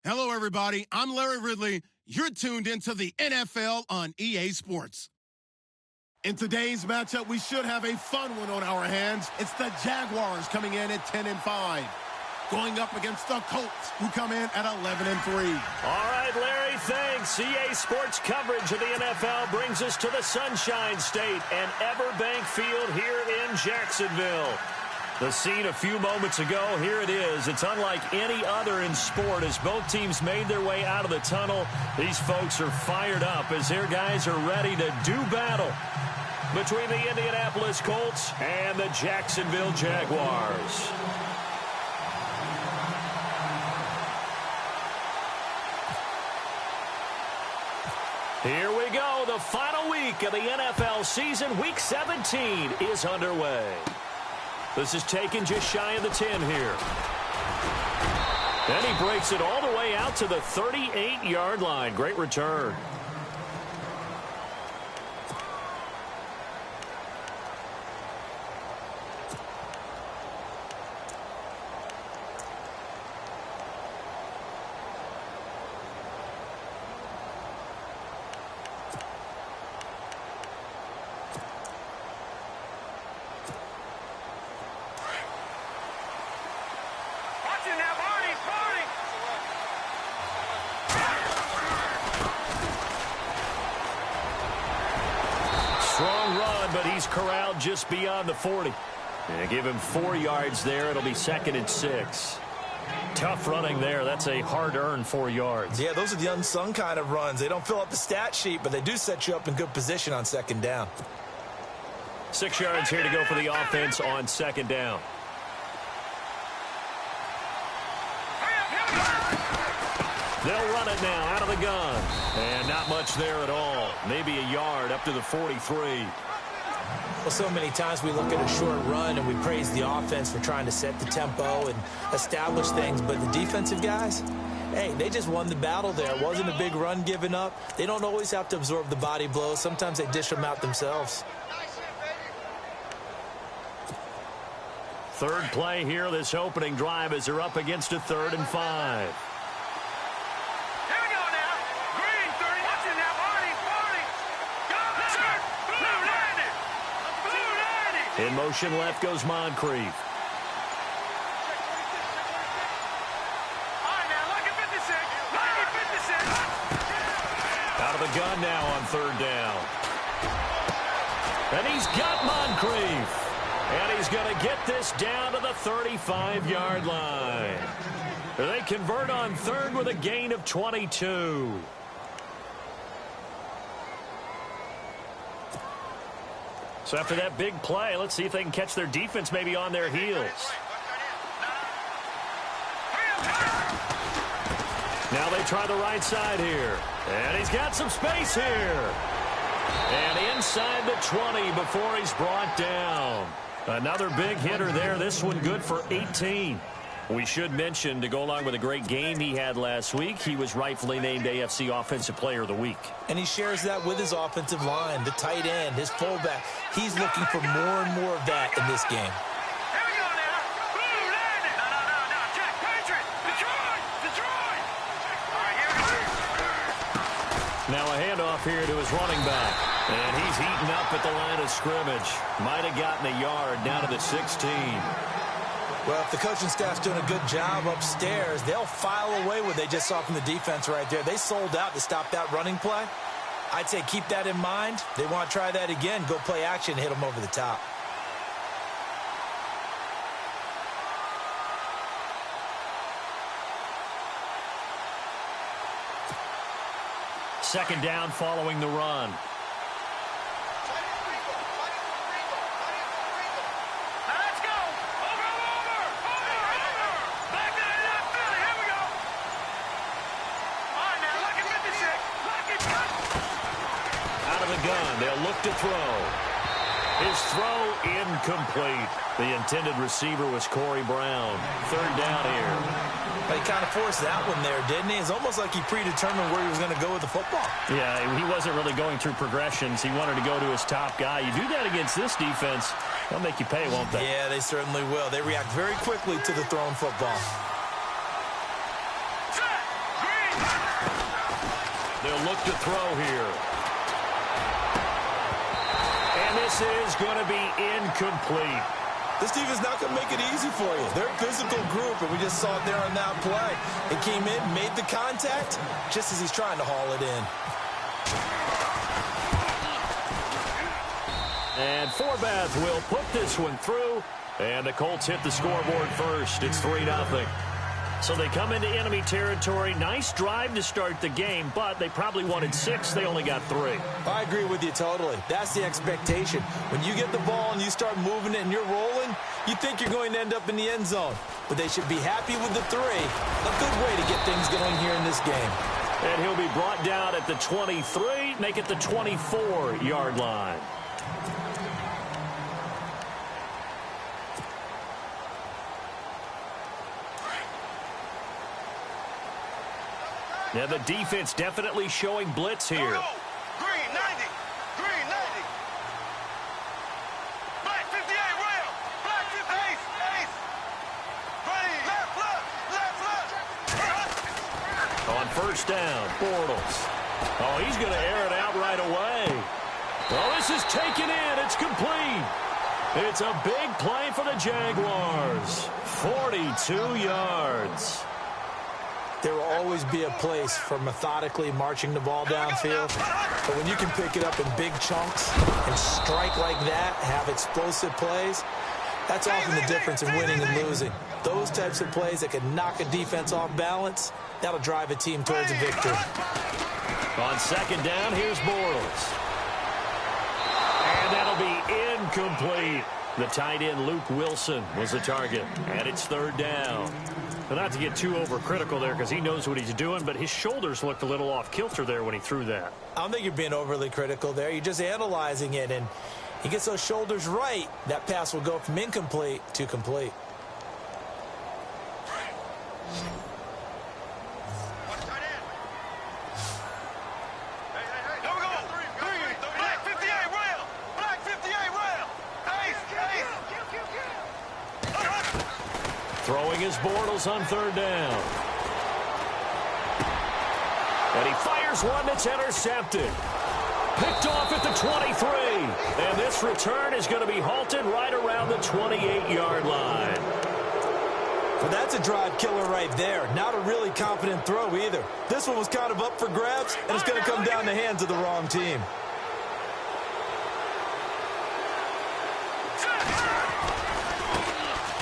Hello, everybody. I'm Larry Ridley. You're tuned into the NFL on EA Sports. In today's matchup, we should have a fun one on our hands. It's the Jaguars coming in at 10-5, going up against the Colts, who come in at 11-3. All right, Larry, thanks. EA Sports coverage of the NFL brings us to the Sunshine State and Everbank Field here in Jacksonville. The scene a few moments ago, here it is. It's unlike any other in sport as both teams made their way out of the tunnel. These folks are fired up as their guys are ready to do battle between the Indianapolis Colts and the Jacksonville Jaguars. Here we go. The final week of the NFL season. Week 17 is underway. This is taken just shy of the 10 here. And he breaks it all the way out to the 38-yard line. Great return. Strong run, but he's corralled just beyond the 40. And give him 4 yards there. It'll be 2nd and 6. Tough running there. That's a hard-earned 4 yards. Yeah, those are the unsung kind of runs. They don't fill up the stat sheet, but they do set you up in good position on 2nd down. 6 yards here to go for the offense on 2nd down. They'll run it now out of the gun. And not much there at all. Maybe a yard up to the 43. Well, so many times we look at a short run and we praise the offense for trying to set the tempo and establish things. But the defensive guys, hey, they just won the battle there. It wasn't a big run given up. They don't always have to absorb the body blows. Sometimes they dish them out themselves. Third play here, this opening drive, as they're up against a 3rd and 5. In motion left goes Moncrief. Out of the gun now on 3rd down. And he's got Moncrief. And he's going to get this down to the 35-yard line. They convert on 3rd with a gain of 22. So after that big play, let's see if they can catch their defense maybe on their heels. Now they try the right side here. And he's got some space here. And inside the 20 before he's brought down. Another big hitter there. This one good for 18. We should mention, to go along with a great game he had last week, he was rightfully named AFC Offensive Player of the Week. And he shares that with his offensive line, the tight end, his fullback. He's looking for more and more of that in this game. Here we go now. Blue landed. No. Check. Patriot. Detroit. All right, here we go. Now a handoff here to his running back. And he's eaten up at the line of scrimmage. Might have gotten a yard down to the 16. Well, if the coaching staff's doing a good job upstairs, they'll file away what they just saw from the defense right there. They sold out to stop that running play. I'd say keep that in mind. They want to try that again. Go play action, hit them over the top. Second down following the run. They'll look to throw. His throw incomplete. The intended receiver was Corey Brown. 3rd down here. He kind of forced that one there, didn't he? It's almost like he predetermined where he was going to go with the football. Yeah, he wasn't really going through progressions. He wanted to go to his top guy. You do that against this defense, they'll make you pay, won't they? Yeah, they certainly will. They react very quickly to the thrown football. look to throw here. And this is going to be incomplete. This team is not going to make it easy for you. They're a physical group, and we just saw it there on that play. It came in, made the contact, just as he's trying to haul it in. And Forbath will put this one through, and the Colts hit the scoreboard first. It's 3-0. So they come into enemy territory. Nice drive to start the game, but they probably wanted 6. They only got 3. I agree with you totally. That's the expectation. When you get the ball and you start moving it and you're rolling, you think you're going to end up in the end zone. But they should be happy with the 3. A good way to get things going here in this game. And he'll be brought down at the 23, make it the 24-yard line. Yeah, the defense definitely showing blitz here. Green 90. Green 90. Black 58 rail. Black 58. Ace. Green. Left. On first down, Bortles. Oh, he's going to air it out right away. Oh, this is taken in. It's complete. It's a big play for the Jaguars. 42 yards. There will always be a place for methodically marching the ball downfield. But when you can pick it up in big chunks and strike like that, have explosive plays, that's often the difference in winning and losing. Those types of plays that can knock a defense off balance, that'll drive a team towards a victory. On second down, here's Bortles. And that'll be incomplete. The tight end, Luke Wilson, was the target. And it's third down. But not to get too overcritical there because he knows what he's doing, but his shoulders looked a little off kilter there when he threw that. I don't think you're being overly critical there. You're just analyzing it, and he gets those shoulders right. That pass will go from incomplete to complete. Throwing his Bortles on third down. And he fires one that's intercepted. Picked off at the 23. And this return is going to be halted right around the 28-yard line. Well, that's a drive killer right there. Not a really confident throw either. This one was kind of up for grabs, and it's going to come down the hands of the wrong team.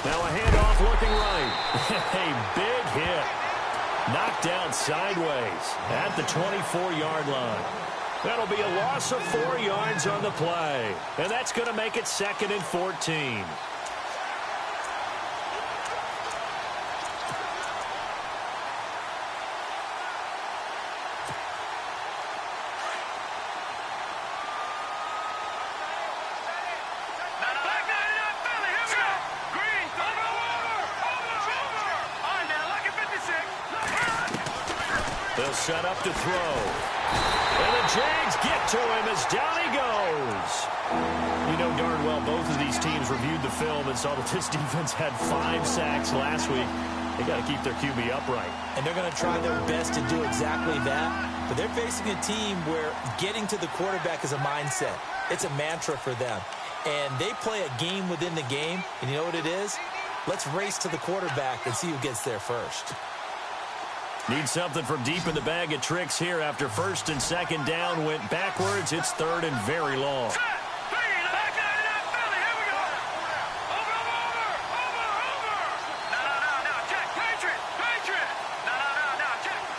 Now a handoff looking right. A big hit. Knocked down sideways at the 24-yard line. That'll be a loss of 4 yards on the play. And that's going to make it 2nd and 14. They'll set up to throw. And the Jags get to him as down he goes. You know darn well both of these teams reviewed the film and saw that this defense had 5 sacks last week. They got to keep their QB upright. And they're going to try their best to do exactly that. But they're facing a team where getting to the quarterback is a mindset. It's a mantra for them. And they play a game within the game. And you know what it is? Let's race to the quarterback and see who gets there first. Need something from deep in the bag of tricks here after first and second down went backwards. It's third and very long.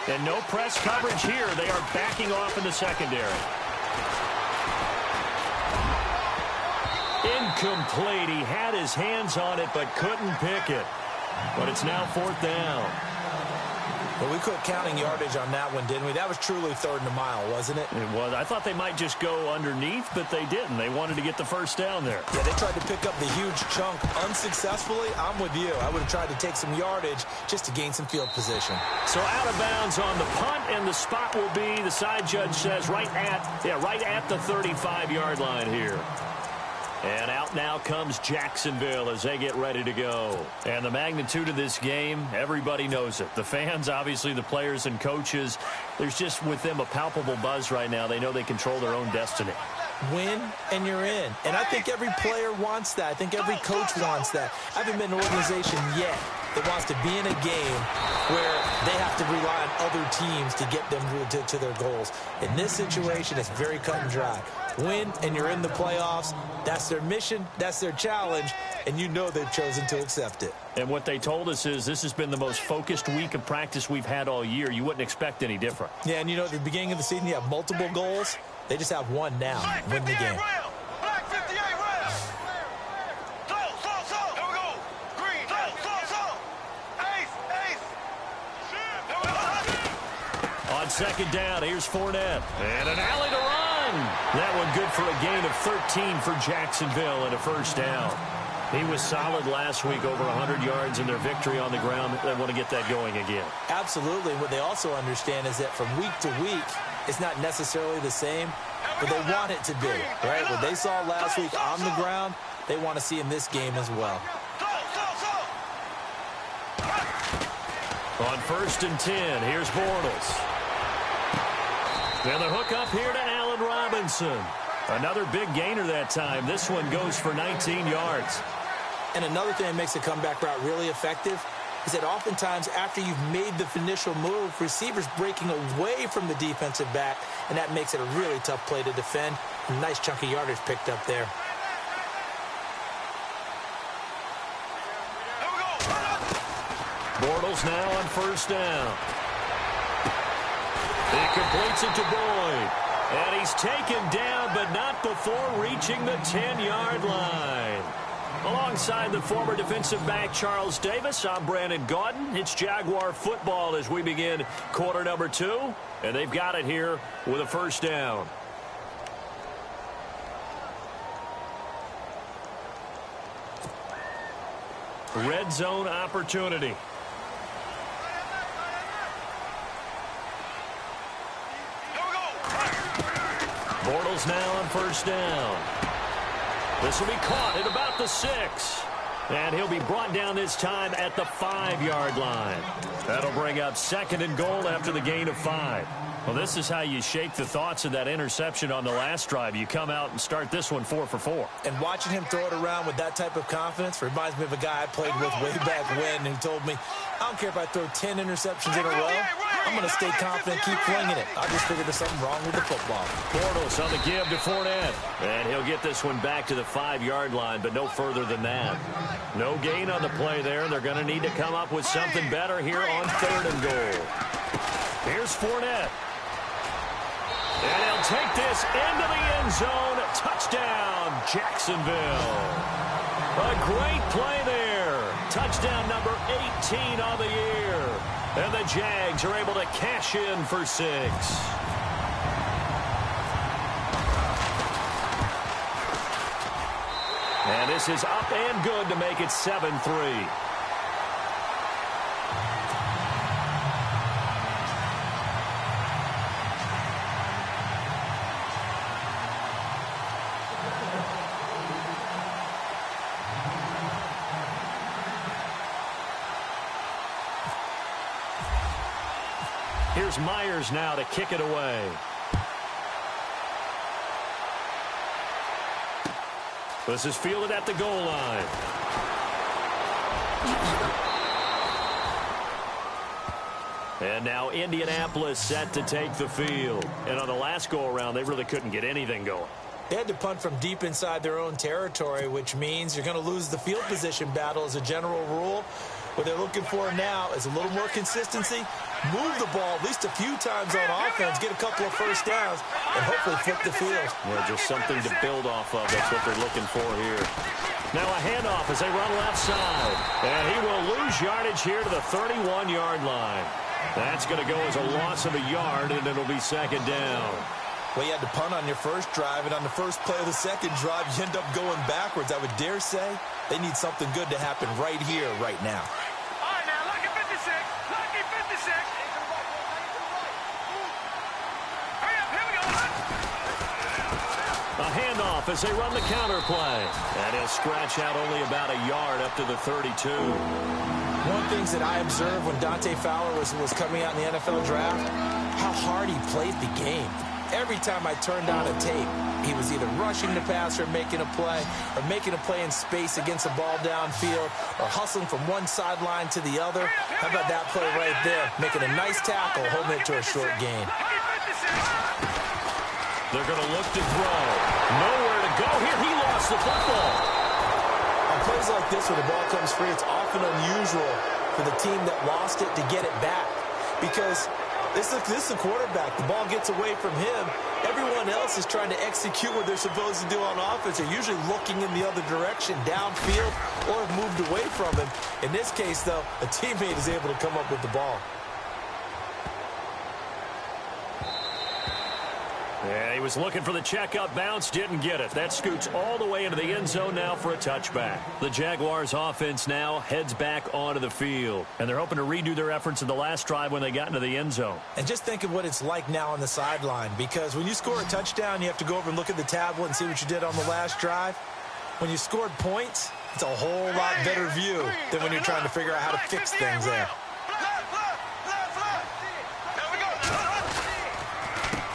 And no press coverage here. They are backing off in the secondary. Incomplete. He had his hands on it but couldn't pick it. But it's now 4th down. Well, we quit counting yardage on that one, didn't we? That was truly 3rd and a mile, wasn't it? It was. I thought they might just go underneath, but they didn't. They wanted to get the first down there. Yeah, they tried to pick up the huge chunk unsuccessfully. I'm with you. I would have tried to take some yardage just to gain some field position. So out of bounds on the punt, and the spot will be, the side judge says, right at the 35-yard line here. And out now comes Jacksonville as they get ready to go. And the magnitude of this game, everybody knows it. The fans, obviously the players and coaches, there's just with them a palpable buzz right now. They know they control their own destiny. Win and you're in. And I think every player wants that. I think every coach wants that. I haven't been in an organization yet that wants to be in a game where they have to rely on other teams to get them to their goals. In this situation, it's very cut and dry. Win and you're in the playoffs. That's their mission. That's their challenge. And you know they've chosen to accept it. And what they told us is this has been the most focused week of practice we've had all year. You wouldn't expect any different. Yeah, and you know, at the beginning of the season, you have multiple goals. They just have one now. Win the game. Black 58 rail. Slow. Here we go. Green. Slow. Ace. Here we go. On second down, here's Fournette. And an alley to run. That one good for a gain of 13 for Jacksonville and a first down. He was solid last week, over 100 yards in their victory on the ground. They want to get that going again. Absolutely. What they also understand is that from week to week, it's not necessarily the same, but they want it to be, right? What they saw last week on the ground, they want to see in this game as well. On 1st and 10, here's Bortles. And the hook up here to Allen Robinson. Another big gainer that time. This one goes for 19 yards. And another thing that makes a comeback route really effective is that oftentimes after you've made the initial move, receivers breaking away from the defensive back, and that makes it a really tough play to defend. A nice chunk of yardage picked up there. Bortles now on 1st down. He completes it to Boyd. And he's taken down, but not before reaching the 10-yard line. Alongside the former defensive back Charles Davis, I'm Brandon Gaudin. It's Jaguar football as we begin quarter number 2. And they've got it here with a first down. Red zone opportunity. Bortles now on 1st down. This will be caught at about the 6. And he'll be brought down this time at the 5-yard line. That'll bring up 2nd and goal after the gain of 5. Well, this is how you shake the thoughts of that interception on the last drive. You come out and start this one 4 for 4. And watching him throw it around with that type of confidence reminds me of a guy I played with way back when who told me, I don't care if I throw 10 interceptions in a row. I'm going to stay confident, keep flinging it. I just figured there's something wrong with the football. Bortles on the give to Fournette. And he'll get this one back to the 5-yard line, but no further than that. No gain on the play there, and they're going to need to come up with something better here on 3rd and goal. Here's Fournette. And he'll take this into the end zone. Touchdown, Jacksonville. A great play there. Touchdown number 18 on the year. And the Jags are able to cash in for 6. And this is up and good to make it 7-3. Here's Myers now to kick it away. This is fielded at the goal line. And now Indianapolis set to take the field. And on the last go-around, they really couldn't get anything going. They had to punt from deep inside their own territory, which means you're going to lose the field position battle as a general rule. What they're looking for now is a little more consistency, move the ball at least a few times on offense, get a couple of first downs, and hopefully flip the field. Yeah, just something to build off of. That's what they're looking for here. Now a handoff as they run left side. And he will lose yardage here to the 31-yard line. That's going to go as a loss of a yard, and it'll be 2nd down. Well, you had to punt on your first drive, and on the first play of the second drive, you end up going backwards. I would dare say they need something good to happen right here, right now. All right, now, lucky 56. Lucky 56. Hurry up, here we go. A handoff as they run the counter play. And he'll scratch out only about a yard up to the 32. One of the things that I observed when Dante Fowler was coming out in the NFL draft, how hard he played the game. Every time I turned on a tape, he was either rushing the passer, making a play, or making a play in space against the ball downfield, or hustling from one sideline to the other. How about that play right there? Making a nice tackle, holding it to a short gain. They're going to look to throw. Nowhere to go here. He lost the football. On plays like this where the ball comes free, it's often unusual for the team that lost it to get it back. Because this is the quarterback. The ball gets away from him. Everyone else is trying to execute what they're supposed to do on offense. They're usually looking in the other direction, downfield, or have moved away from him. In this case, though, a teammate is able to come up with the ball. Yeah, he was looking for the checkup bounce, didn't get it. That scoots all the way into the end zone now for a touchback. The Jaguars offense now heads back onto the field, and they're hoping to redo their efforts in the last drive when they got into the end zone. And just think of what it's like now on the sideline, because when you score a touchdown, you have to go over and look at the tablet and see what you did on the last drive. When you scored points, it's a whole lot better view than when you're trying to figure out how to fix things there.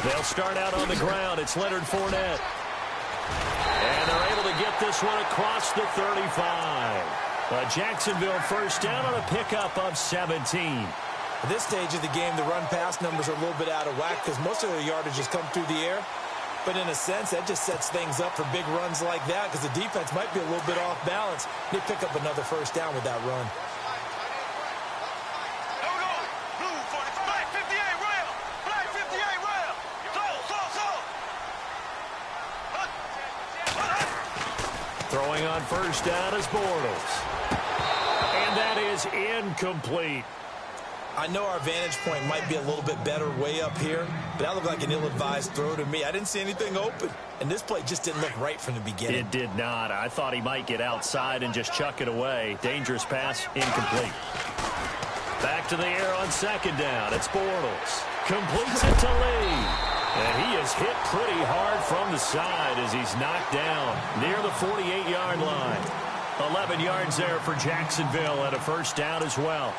They'll start out on the ground. It's Leonard Fournette. And they're able to get this one across the 35. A Jacksonville first down on a pickup of 17. At this stage of the game, the run-pass numbers are a little bit out of whack because most of their yardage has come through the air. But in a sense, that just sets things up for big runs like that because the defense might be a little bit off balance. They pick up another first down with that run. Throwing on first down is Bortles. And that is incomplete. I know our vantage point might be a little bit better way up here, but that looked like an ill-advised throw to me. I didn't see anything open, and this play just didn't look right from the beginning. It did not. I thought he might get outside and just chuck it away. Dangerous pass, incomplete. Back to the air on second down. It's Bortles. Completes it to Lee. And he is hit pretty hard from the side as he's knocked down near the 48-yard line. 11 yards there for Jacksonville and a first down as well.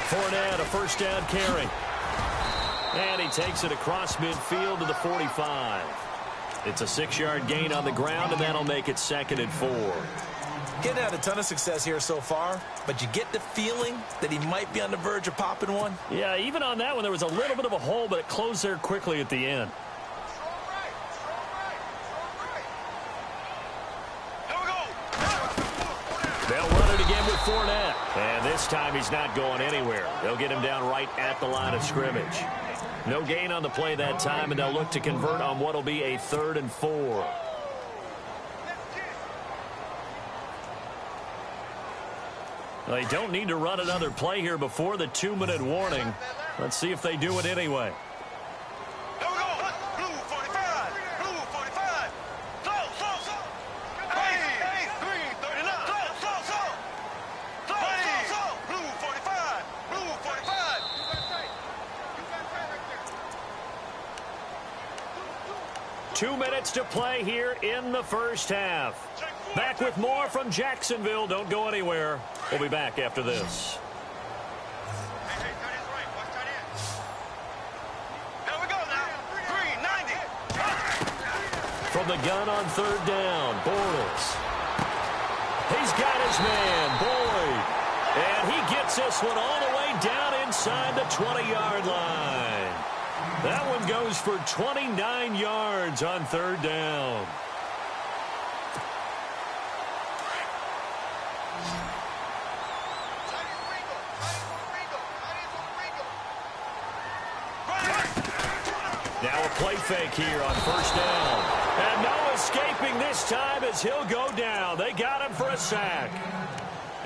Fournette, a first down carry. And he takes it across midfield to the 45. It's a 6-yard gain on the ground, and that'll make it 2nd and 4. Getting had a ton of success here so far, but you get the feeling that he might be on the verge of popping one. Yeah, even on that one, there was a little bit of a hole, but it closed there quickly at the end. They'll run it again with Fournette. And this time he's not going anywhere. They'll get him down right at the line of scrimmage. No gain on the play that time, and they'll look to convert on what will be a 3rd and 4. They don't need to run another play here before the 2-minute warning. Let's see if they do it anyway. To play here in the first half. Back with more from Jacksonville. Don't go anywhere. We'll be back after this. From the gun on 3rd down, Bortles. He's got his man, Boyd. And he gets this one all the way down inside the 20-yard line. That one goes for 29 yards on 3rd down. Now a play fake here on 1st down. And no escaping this time as he'll go down. They got him for a sack.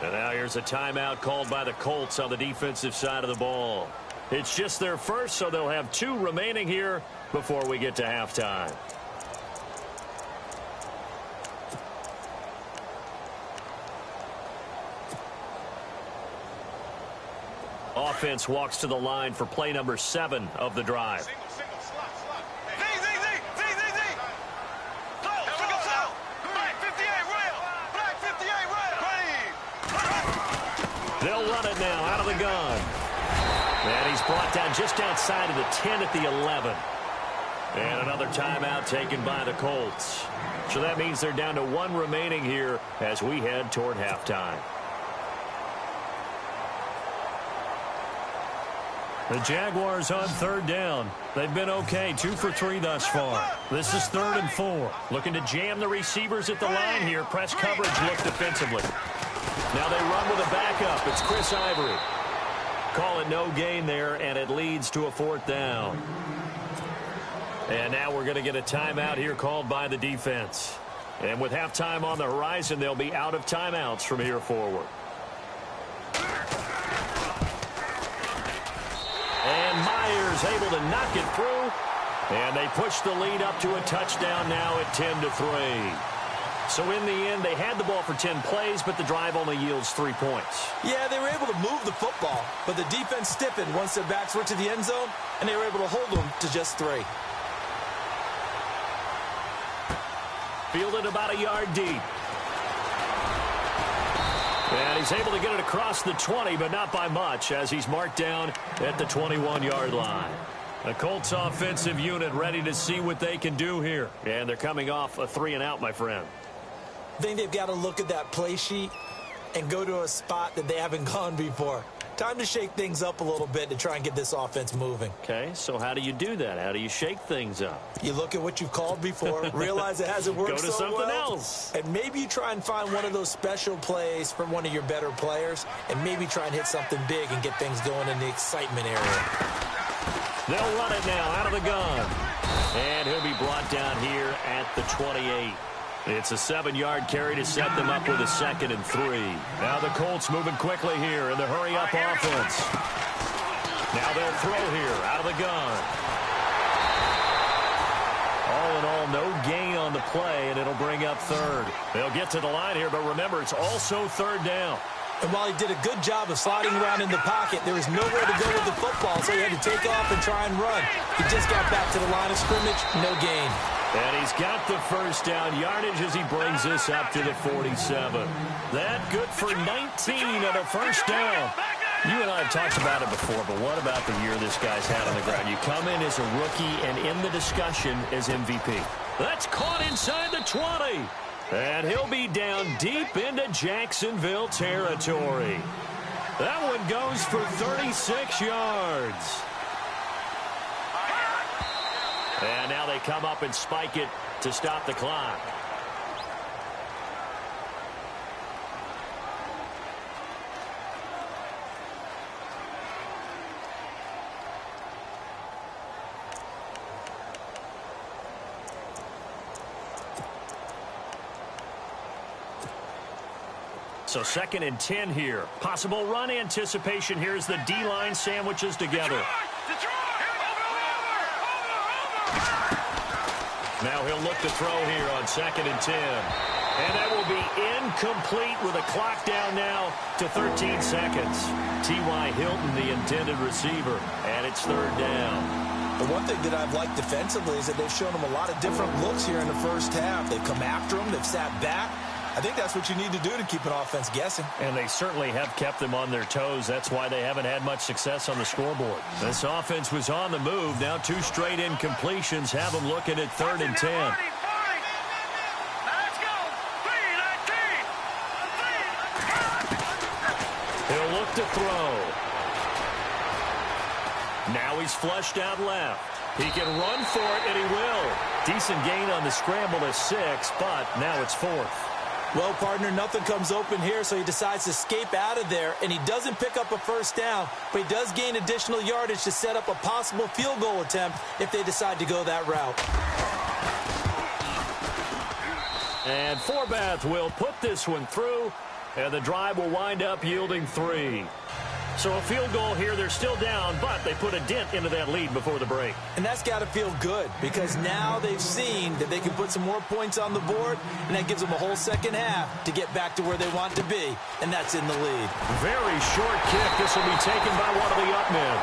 And now here's a timeout called by the Colts on the defensive side of the ball. It's just their first, so they'll have 2 remaining here before we get to halftime. Offense walks to the line for play number 7 of the drive. They'll run it now out of the gun. And he's brought down just outside of the 10 at the 11. And another timeout taken by the Colts. So that means they're down to 1 remaining here as we head toward halftime. The Jaguars on 3rd down. They've been okay, 2 for 3 thus far. This is 3rd and 4. Looking to jam the receivers at the line here. Press coverage look defensively. Now they run with a backup. It's Chris Ivory. Call it no gain there, and it leads to a 4th down. And now we're going to get a timeout here called by the defense. And with halftime on the horizon, they'll be out of timeouts from here forward. And Myers able to knock it through. And they push the lead up to a touchdown now at 10-3. So in the end, they had the ball for 10 plays, but the drive only yields 3 points. Yeah, they were able to move the football, but the defense stiffened once their backs were to the end zone, and they were able to hold them to just 3. Fielded about a yard deep. And he's able to get it across the 20, but not by much, as he's marked down at the 21-yard line. The Colts offensive unit ready to see what they can do here. And they're coming off a 3-and-out, my friend. I think they've got to look at that play sheet and go to a spot that they haven't gone before. Time to shake things up a little bit to try and get this offense moving. Okay, so how do you do that? How do you shake things up? You look at what you've called before, realize it hasn't worked so well. Go to something else. And maybe you try and find one of those special plays from one of your better players, and maybe try and hit something big and get things going in the excitement area. They'll run it now out of the gun. And he'll be brought down here at the 28. It's a 7-yard carry to set them up with a 2nd and 3. Now the Colts moving quickly here in the hurry-up offense. Now they'll throw here out of the gun. All in all, no gain on the play, and it'll bring up 3rd. They'll get to the line here, but remember, it's also 3rd down. And while he did a good job of sliding around in the pocket, there was nowhere to go with the football, so he had to take off and try and run. He just got back to the line of scrimmage, no gain. And he's got the 1st down yardage as he brings this up to the 47. That good for 19 and a 1st down. You and I have talked about it before, but what about the year this guy's had on the ground? You come in as a rookie and in the discussion as MVP. That's caught inside the 20. And he'll be down deep into Jacksonville territory. That one goes for 36 yards. And now they come up and spike it to stop the clock. So 2nd and 10 here. Possible run anticipation here as the D-line sandwiches together. Now he'll look to throw here on 2nd and 10. And that will be incomplete with a clock down now to 13 seconds. T.Y. Hilton, the intended receiver, and it's 3rd down. The one thing that I've liked defensively is that they've shown him a lot of different looks here in the 1st half. They've come after him. They've sat back. I think that's what you need to do to keep an offense guessing. And they certainly have kept them on their toes. That's why they haven't had much success on the scoreboard. This offense was on the move. Now 2 straight incompletions have them looking at 3rd and 10. He'll look to throw. Now he's flushed out left. He can run for it, and he will. Decent gain on the scramble is 6, but now it's 4th. Well, partner, nothing comes open here, so he decides to escape out of there, and he doesn't pick up a 1st down, but he does gain additional yardage to set up a possible field goal attempt if they decide to go that route. And Forbath will put this one through, and the drive will wind up yielding 3. So a field goal here. They're still down, but they put a dent into that lead before the break. And that's got to feel good because now they've seen that they can put some more points on the board, and that gives them a whole second half to get back to where they want to be, and that's in the lead. Very short kick. This will be taken by one of the up men.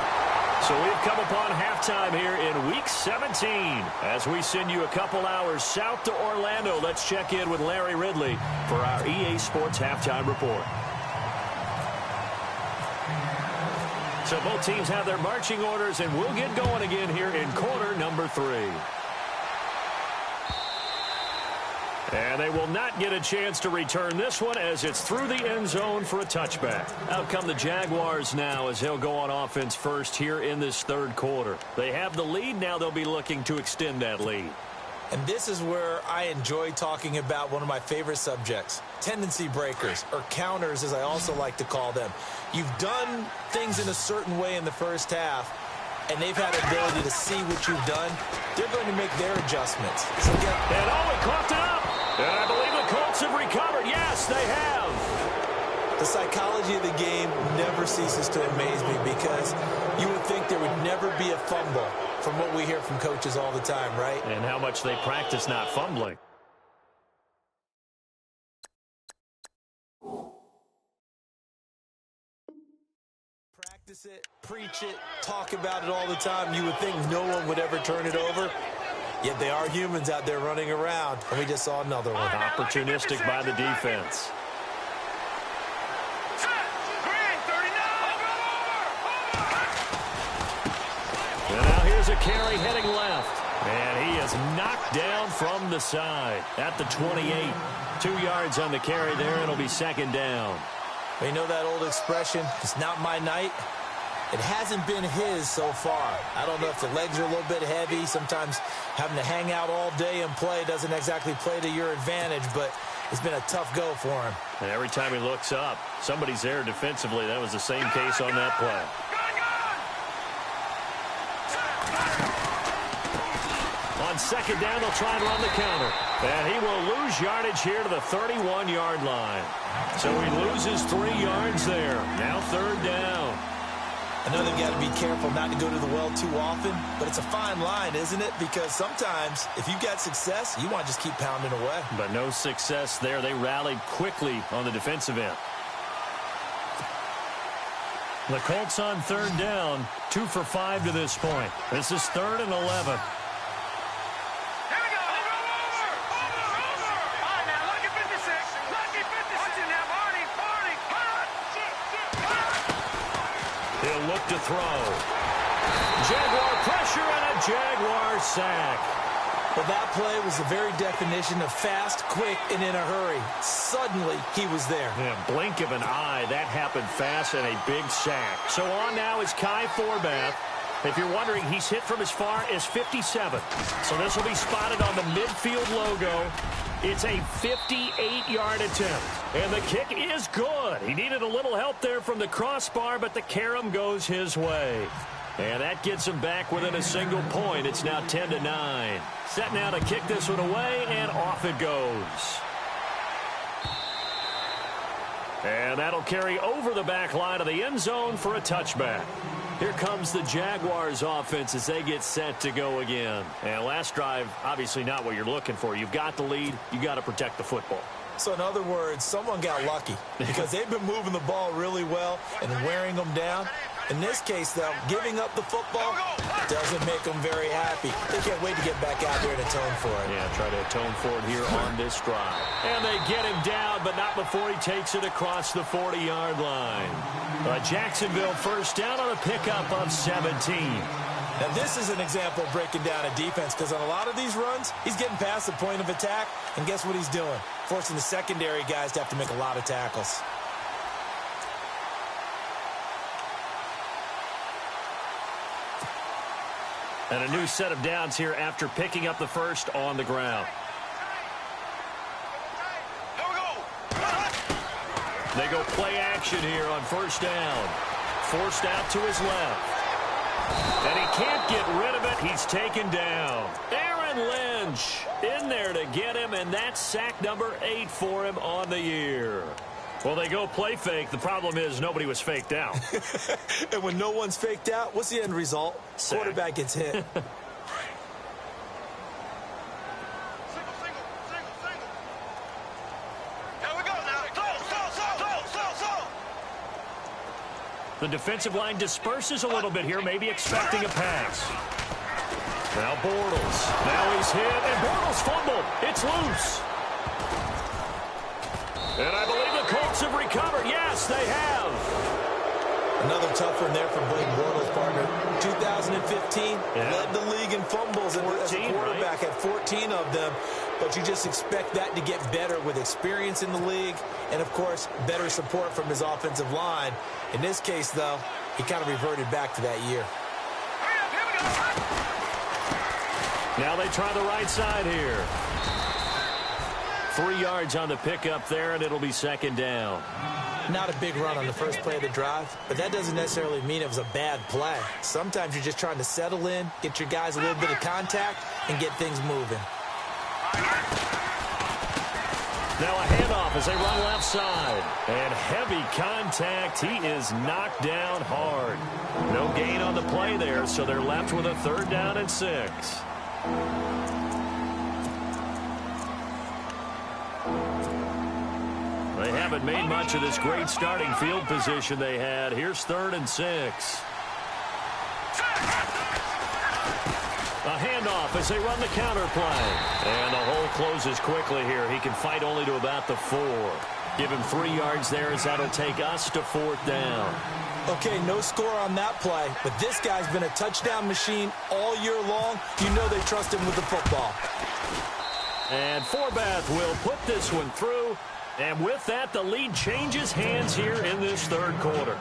So we've come upon halftime here in Week 17. As we send you a couple hours south to Orlando, let's check in with Larry Ridley for our EA Sports Halftime Report. So both teams have their marching orders, and we'll get going again here in quarter number 3. And they will not get a chance to return this one as it's through the end zone for a touchback. Out come the Jaguars now as they'll go on offense first here in this third quarter. They have the lead. Now they'll be looking to extend that lead. And this is where I enjoy talking about one of my favorite subjects, tendency breakers, or counters as I also like to call them. You've done things in a certain way in the first half, and they've had the ability to see what you've done. They're going to make their adjustments. So he coughed it up. And I believe the Colts have recovered. Yes, they have. The psychology of the game never ceases to amaze me because you would think there would never be a fumble from what we hear from coaches all the time, right? And how much they practice not fumbling. Practice it, preach it, talk about it all the time. You would think no one would ever turn it over. Yet they are humans out there running around, and we just saw another one. Opportunistic by the defense. And now here's a carry heading left. And he is knocked down from the side at the 28. 2 yards on the carry there. It'll be second down. You know that old expression, it's not my night? It hasn't been his so far. I don't know if the legs are a little bit heavy. Sometimes having to hang out all day and play doesn't exactly play to your advantage, but it's been a tough go for him. And every time he looks up, somebody's there defensively. That was the same case on that play. On second down, they'll try and run the counter. And he will lose yardage here to the 31-yard line. So he loses 3 yards there. Now third down. I know they've got to be careful not to go to the well too often, but it's a fine line, isn't it? Because sometimes, if you've got success, you want to just keep pounding away. But no success there. They rallied quickly on the defensive end. The Colts on third down, 2 for 5 to this point. This is 3rd and 11. He'll look to throw. Jaguar pressure and a Jaguar sack. Well, that play was the very definition of fast, quick, and in a hurry. Suddenly, he was there. Yeah, blink of an eye. That happened fast and a big sack. So on now is Kai Forbath. If you're wondering, he's hit from as far as 57. So this will be spotted on the midfield logo. It's a 58-yard attempt. And the kick is good. He needed a little help there from the crossbar, but the carom goes his way. And that gets him back within a single point. It's now 10-9. Set now to kick this one away, and off it goes. And that'll carry over the back line of the end zone for a touchback. Here comes the Jaguars offense as they get set to go again. And last drive, obviously not what you're looking for. You've got the lead. You got to protect the football. So in other words, someone got lucky because they've been moving the ball really well and wearing them down. In this case, though, giving up the football doesn't make them very happy. They can't wait to get back out there and atone for it. Yeah, try to atone for it here on this drive. And they get him down, but not before he takes it across the 40-yard line. Jacksonville first down on a pickup of 17. Now, this is an example of breaking down a defense because on a lot of these runs, he's getting past the point of attack, and guess what he's doing? Forcing the secondary guys to have to make a lot of tackles. And a new set of downs here after picking up the first on the ground. They go play action here on first down. Forced out to his left. And he can't get rid of it. He's taken down. Aaron Lynch in there to get him, and that's sack number 8 for him on the year. Well, they go play fake. The problem is nobody was faked out. And when no one's faked out, what's the end result? Sack. Quarterback gets hit. Single. Here we go now. Slow. The defensive line disperses a little bit here, maybe expecting a pass. Now Bortles. Now he's hit, and Bortles fumbled. It's loose. And I believe the Colts have recovered. Yes, they have. Another tough one there for Blake Bortles, partner. 2015, led the league in fumbles as a quarterback, had 14 of them. But you just expect that to get better with experience in the league and, of course, better support from his offensive line. In this case, though, he kind of reverted back to that year. Now they try the right side here. 3 yards on the pickup there, and it'll be second down. Not a big run on the first play of the drive, but that doesn't necessarily mean it was a bad play. Sometimes you're just trying to settle in, get your guys a little bit of contact, and get things moving. Now a handoff as they run left side. And heavy contact. He is knocked down hard. No gain on the play there, so they're left with a 3rd down and 6. They haven't made much of this great starting field position they had. Here's 3rd and 6. A handoff as they run the counter play. And the hole closes quickly here. He can fight only to about the 4. Give him 3 yards there as that'll take us to 4th down. Okay, no score on that play, but this guy's been a touchdown machine all year long. You know they trust him with the football. And Forbath will put this one through. And with that, the lead changes hands here in this 3rd quarter.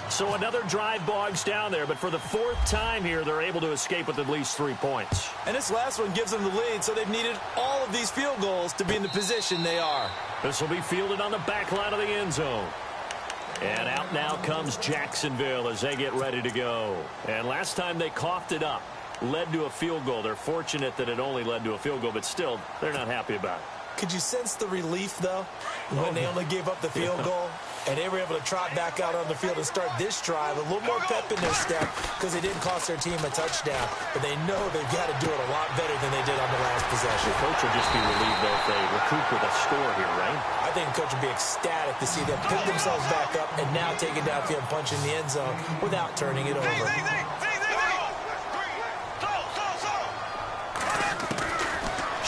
So another drive bogs down there, but for the 4th time here, they're able to escape with at least 3 points. And this last one gives them the lead, so they've needed all of these field goals to be in the position they are. This will be fielded on the back line of the end zone. And out now comes Jacksonville as they get ready to go. And last time they coughed it up, led to a field goal. They're fortunate that it only led to a field goal, but still, they're not happy about it. Could you sense the relief, though, when they only gave up the field goal? And they were able to trot back out on the field and start this drive. A little more pep in their step because it didn't cost their team a touchdown. But they know they've got to do it a lot better than they did on the last possession. The coach will just be relieved, though, if they recoup with a score here, right? I think the coach would be ecstatic to see them pick themselves back up and now take it downfield, punch in the end zone without turning it over.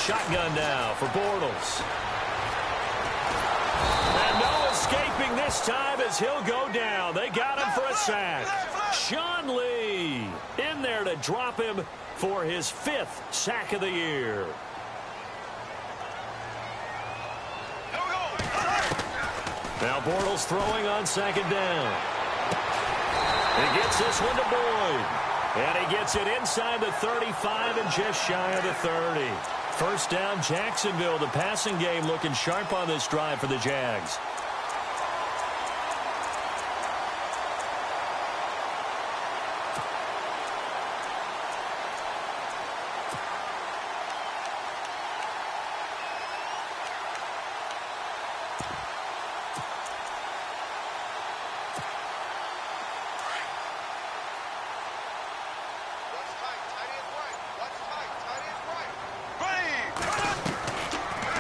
Shotgun now for Bortles. And no escaping this time as he'll go down. They got him for a sack. Sean Lee in there to drop him for his 5th sack of the year. Now Bortles throwing on 2nd down. He gets this one to Boyd. And he gets it inside the 35 and just shy of the 30. 1st down, Jacksonville. The passing game looking sharp on this drive for the Jags.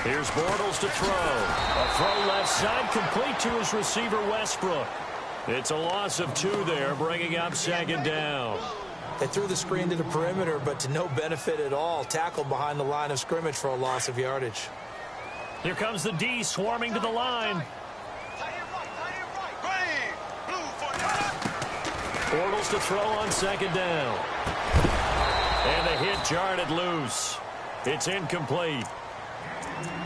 Here's Bortles to throw. A throw left side, complete to his receiver, Westbrook. It's a loss of 2 there, bringing up 2nd down. They threw the screen to the perimeter, but to no benefit at all. Tackled behind the line of scrimmage for a loss of yardage. Here comes the D swarming to the line. Bortles to throw on 2nd down. And the hit jarred it loose. It's incomplete.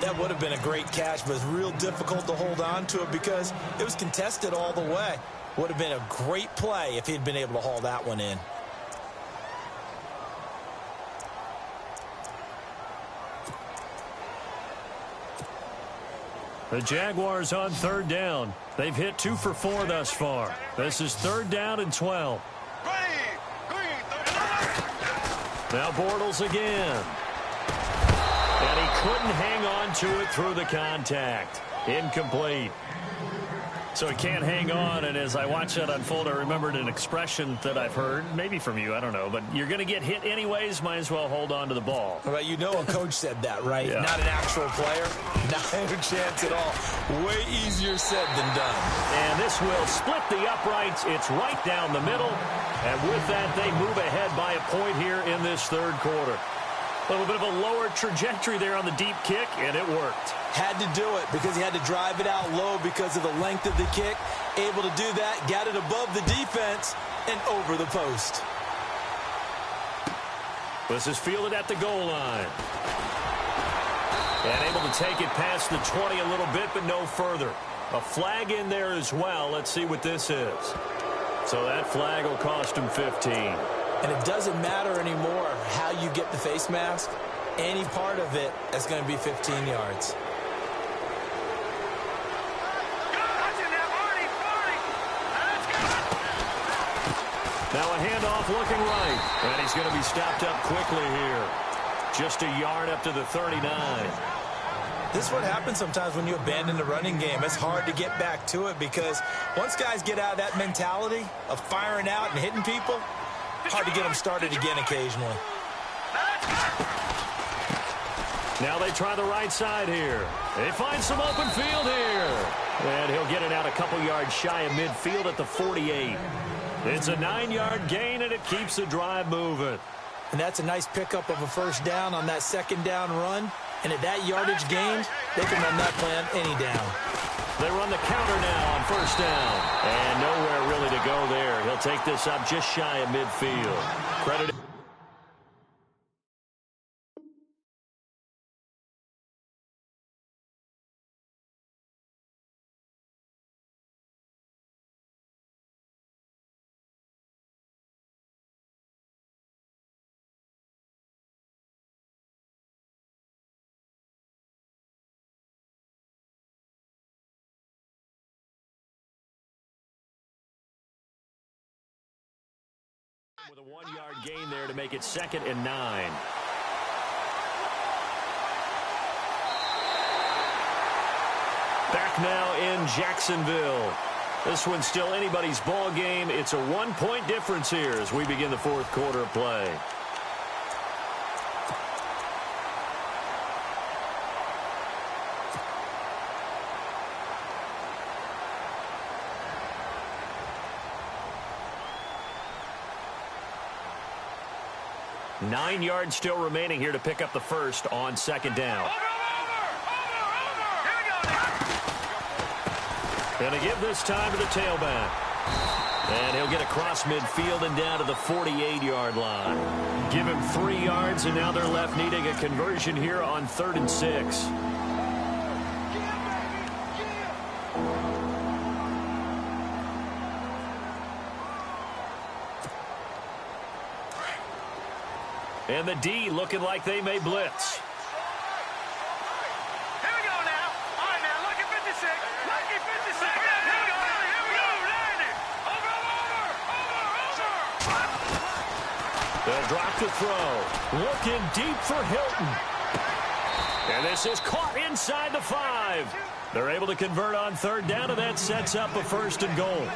That would have been a great catch, but it's real difficult to hold on to it because it was contested all the way. Would have been a great play if he'd been able to haul that one in. The Jaguars on 3rd down. They've hit 2 for 4 thus far. This is 3rd down and 12. Now Bortles again. And he couldn't hang on to it through the contact. Incomplete. So he can't hang on, and as I watch that unfold, I remembered an expression that I've heard, maybe from you, I don't know, but you're going to get hit anyways, might as well hold on to the ball. Well, you know a coach said that, right? Yeah. Not an actual player. Not a chance at all. Way easier said than done. And this will split the uprights. It's right down the middle, and with that, they move ahead by a point here in this third quarter. A little bit of a lower trajectory there on the deep kick, and it worked. Had to do it because he had to drive it out low because of the length of the kick. Able to do that, got it above the defense, and over the post. This is fielded at the goal line. And able to take it past the 20 a little bit, but no further. A flag in there as well. Let's see what this is. So that flag will cost him 15. And it doesn't matter anymore how you get the face mask. Any part of it is going to be 15 yards. Now a handoff looking right. And he's going to be stopped up quickly here. Just a yard up to the 39. This is what happens sometimes when you abandon the running game. It's hard to get back to it because once guys get out of that mentality of firing out and hitting people, hard to get them started again occasionally. Now they try the right side here. They find some open field here. And he'll get it out a couple yards shy of midfield at the 48. It's a 9-yard gain, and it keeps the drive moving. And that's a nice pickup of a first down on that second down run. And at that yardage gained, they can run that plan any down. They run the counter now on first down. And nowhere really to go there. He'll take this up just shy of midfield. Credit. With a 1-yard gain there to make it 2nd and 9. Back now in Jacksonville. This one's still anybody's ball game. It's a 1-point difference here as we begin the fourth quarter of play. Nine yards still remaining here to pick up the first on second down. Going to give this time to the tailback. And he'll get across midfield and down to the 48-yard line. Give him 3 yards, and now they're left needing a conversion here on 3rd and 6. And the D looking like they may blitz. Here we go now. All right, now, look at 56. Look at 56. Here we go. Here we go. Landed. Over. They'll drop the throw. Looking deep for Hilton. And this is caught inside the 5. They're able to convert on 3rd down, and that sets up a 1st and goal.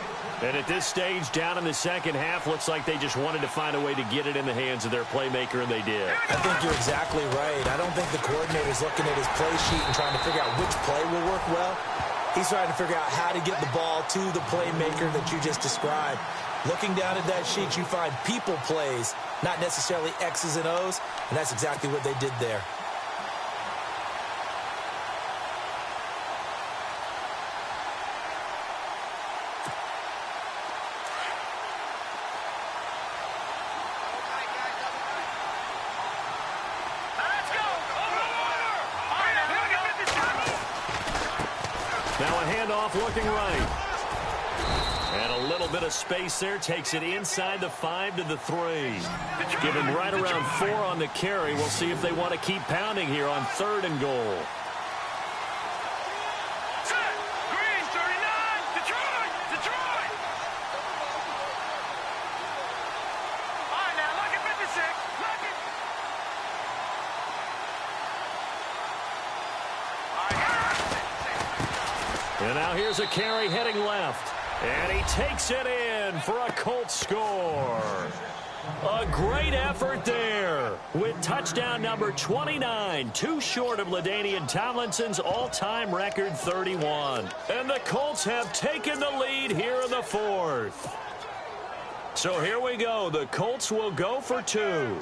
And at this stage, down in the second half, looks like they just wanted to find a way to get it in the hands of their playmaker, and they did. I think you're exactly right. I don't think the coordinator's looking at his play sheet and trying to figure out which play will work well. He's trying to figure out how to get the ball to the playmaker that you just described. Looking down at that sheet, you find people plays, not necessarily X's and O's, and that's exactly what they did there. Looking right. And a little bit of space there. Takes it inside the 5 to the 3. Give him right around 4 on the carry. We'll see if they want to keep pounding here on 3rd and goal. Set. Green, 39. Detroit. Detroit. All right, now, look at 56. Look at. And now here's a carry heading left. And he takes it in for a Colts score. A great effort there with touchdown number 29, too short of LaDainian Tomlinson's all-time record 31. And the Colts have taken the lead here in the fourth. So here we go. The Colts will go for two.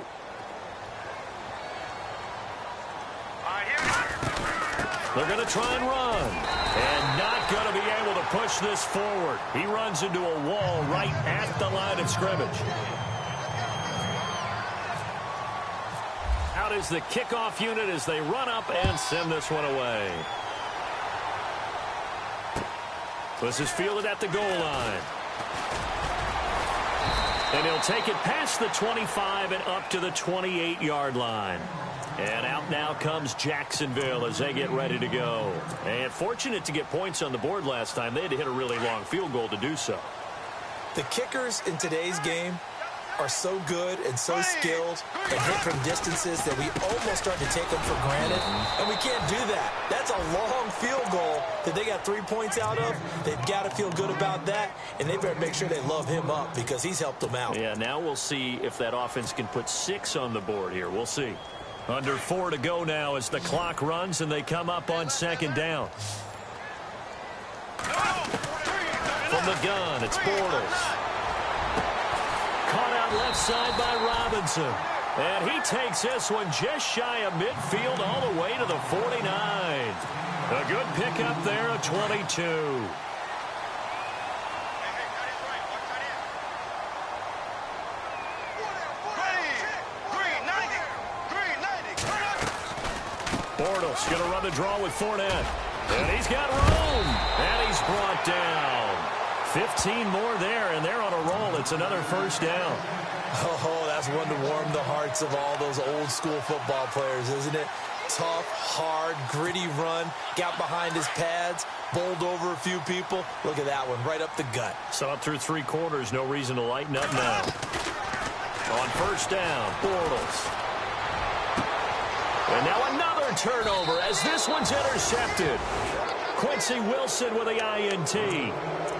They're going to try and run. And not going to be able to push this forward. He runs into a wall right at the line of scrimmage. Out is the kickoff unit as they run up and send this one away. This is fielded at the goal line. And he'll take it past the 25 and up to the 28-yard line. And out now comes Jacksonville as they get ready to go. And fortunate to get points on the board last time. They had to hit a really long field goal to do so. The kickers in today's game are so good and so skilled and hit from distances that we almost start to take them for granted. And we can't do that. That's a long field goal that they got 3 points out of. They've got to feel good about that, and they better make sure they love him up because he's helped them out. Yeah, now we'll see if that offense can put 6 on the board here. We'll see. Under 4 to go now as the clock runs and they come up on second down. From the gun, it's Bortles. Caught out left side by Robinson. And he takes this one just shy of midfield all the way to the 49. A good pickup there of 22. Bortles going to run the draw with Fournette. And he's got room. And he's brought down. 15 more there, and they're on a roll. It's another first down. Oh, that's one to warm the hearts of all those old-school football players, isn't it? Tough, hard, gritty run. Got behind his pads, bowled over a few people. Look at that one, right up the gut. Saw it through 3 quarters. No reason to lighten up now. On first down, Bortles. And now another turnover as this one's intercepted. Quincy Wilson with the INT.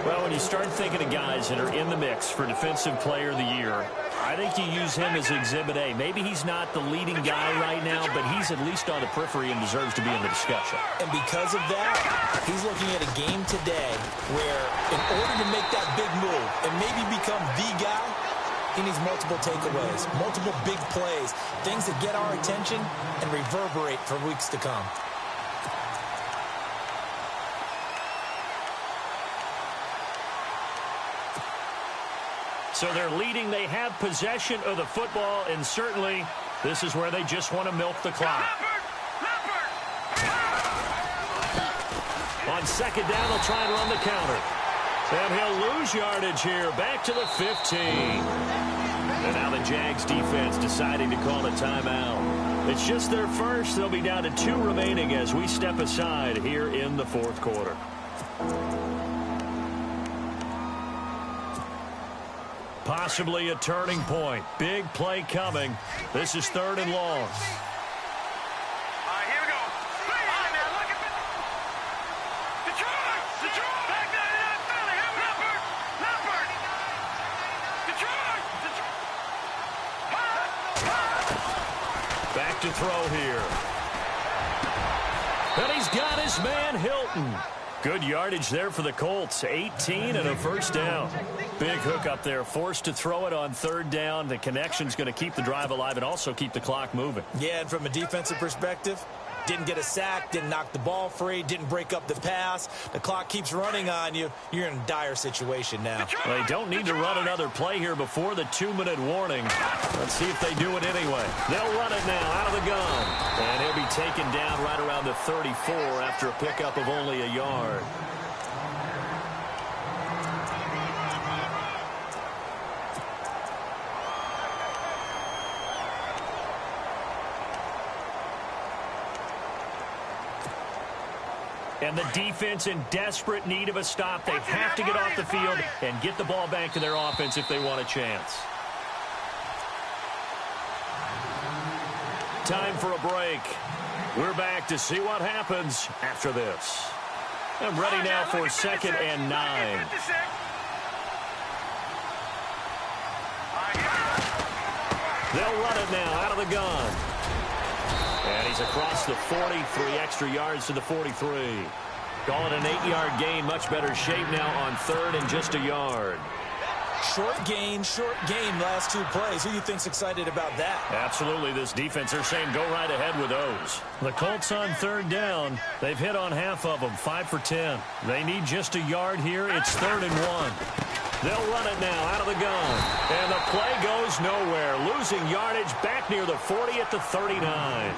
Well, when you start thinking of guys that are in the mix for Defensive Player of the Year, I think you use him as Exhibit A. Maybe he's not the leading guy right now, but he's at least on the periphery and deserves to be in the discussion. And because of that, he's looking at a game today where in order to make that big move and maybe become the guy, he needs multiple takeaways, multiple big plays, things that get our attention and reverberate for weeks to come. So they're leading. They have possession of the football, and certainly this is where they just want to milk the clock. On second down, they'll try and run the counter. And he'll lose yardage here, back to the 15. And now the Jags defense deciding to call a timeout. It's just their first. They'll be down to 2 remaining as we step aside here in the fourth quarter. Possibly a turning point. Big play coming. This is 3rd and long. Here we go. Look at Detroit! Detroit! Back there in Philly. Leopard! Detroit! Back to throw here. And he's got his man Hilton. Good yardage there for the Colts. 18 and a first down. Big hook up there. Forced to throw it on 3rd down. The connection's going to keep the drive alive and also keep the clock moving. Yeah, and from a defensive perspective, didn't get a sack, didn't knock the ball free, didn't break up the pass. The clock keeps running on you. You're in a dire situation now. Well, they don't need to run another play here before the 2-minute warning. Let's see if they do it anyway. They'll run it now out of the gun. And he'll be taken down right around the 34 after a pickup of only a yard. And the defense in desperate need of a stop. They have to get off the field and get the ball back to their offense if they want a chance. Time for a break. We're back to see what happens after this. And ready now for 2nd and 9. They'll run it now out of the gun. And he's across the 40, 3 extra yards to the 43. Call it an 8-yard gain, much better shape now on 3rd and just a yard. Short game, last 2 plays. Who do you think's excited about that? Absolutely, this defense, they're saying go right ahead with those. The Colts on 3rd down. They've hit on half of them, 5 for 10. They need just a yard here. It's 3rd and 1. They'll run it now out of the gun. And the play goes nowhere. Losing yardage back near the 40 at the 39.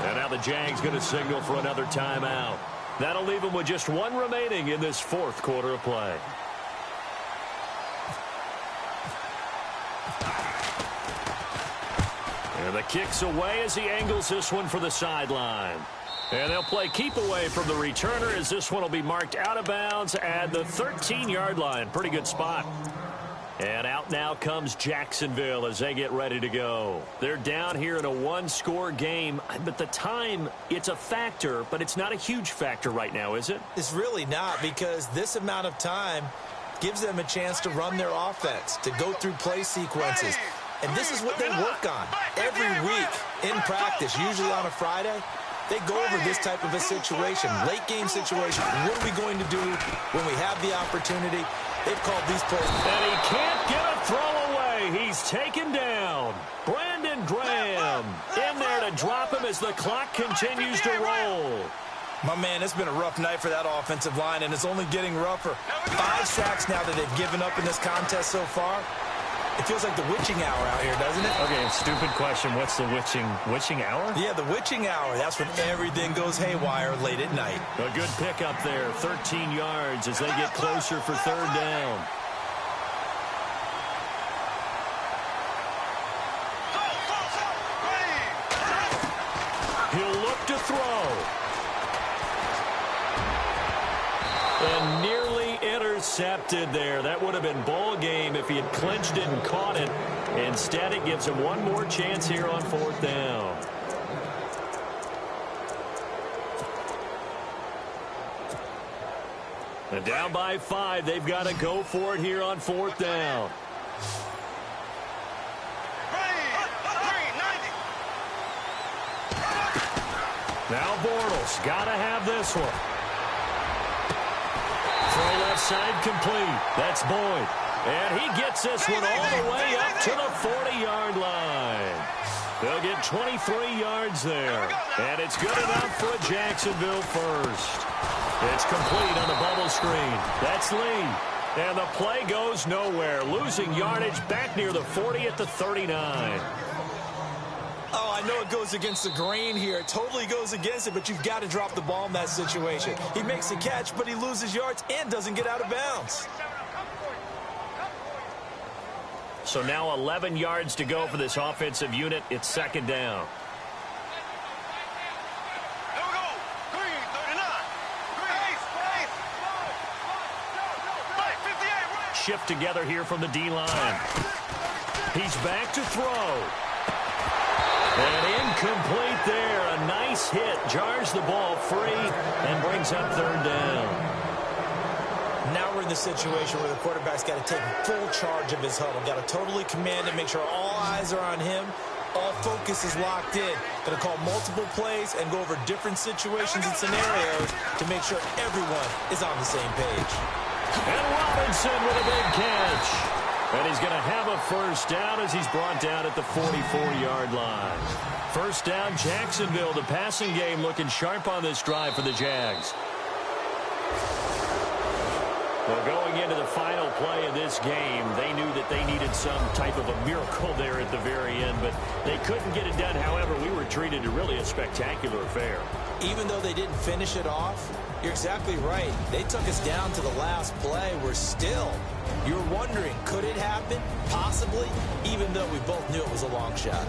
And now the Jags going to signal for another timeout. That'll leave them with just 1 remaining in this 4th quarter of play. And the kick's away as he angles this one for the sideline. And they'll play keep away from the returner as this one will be marked out of bounds at the 13-yard line. Pretty good spot. And out now comes Jacksonville as they get ready to go. They're down here in a 1-score game, but the time, it's a factor, but it's not a huge factor right now, is it? It's really not, because this amount of time gives them a chance to run their offense, to go through play sequences. And this is what they work on every week in practice, usually on a Friday. They go over this type of a situation, late game situation. What are we going to do when we have the opportunity? They've called these plays. And he can't get a throw away. He's taken down. Brandon Graham in there to drop him as the clock continues to roll. My man, it's been a rough night for that offensive line, and it's only getting rougher. 5 sacks now that they've given up in this contest so far. It feels like the witching hour out here, doesn't it? Okay, stupid question. What's the witching hour? Yeah, the witching hour. That's when everything goes haywire late at night. A good pickup there, 13 yards as they get closer for 3rd down. He'll look to throw. And nearly intercepted there. That would have been ball game if he had clinched it and caught it. Instead, it gives him one more chance here on 4th down. And down by 5, they've got to go for it here on 4th down. Now Bortles got to have this one. Throw left side complete. That's Boyd. And he gets this one all the way up to the 40-yard line. They'll get 23 yards there. And it's good enough for a Jacksonville first. It's complete on the bubble screen. That's Lee. And the play goes nowhere. Losing yardage back near the 40 at the 39. Oh, I know it goes against the grain here. It totally goes against it, but you've got to drop the ball in that situation. He makes the catch, but he loses yards and doesn't get out of bounds. So now 11 yards to go for this offensive unit. It's 2nd down. Shift together here from the D-line. He's back to throw. And incomplete there. A nice hit. Jars the ball free and brings up 3rd down. Now we're in the situation where the quarterback's got to take full charge of his huddle. Got to totally command it, make sure all eyes are on him. All focus is locked in. Going to call multiple plays and go over different situations and scenarios to make sure everyone is on the same page. And Robinson with a big catch. And he's going to have a 1st down as he's brought down at the 44-yard line. 1st down, Jacksonville. The passing game looking sharp on this drive for the Jags. Well, going into the final play of this game, they knew that they needed some type of a miracle there at the very end, but they couldn't get it done. However, we were treated to really a spectacular affair. Even though they didn't finish it off, you're exactly right. They took us down to the last play. We're still, you're wondering, could it happen? Possibly, even though we both knew it was a long shot.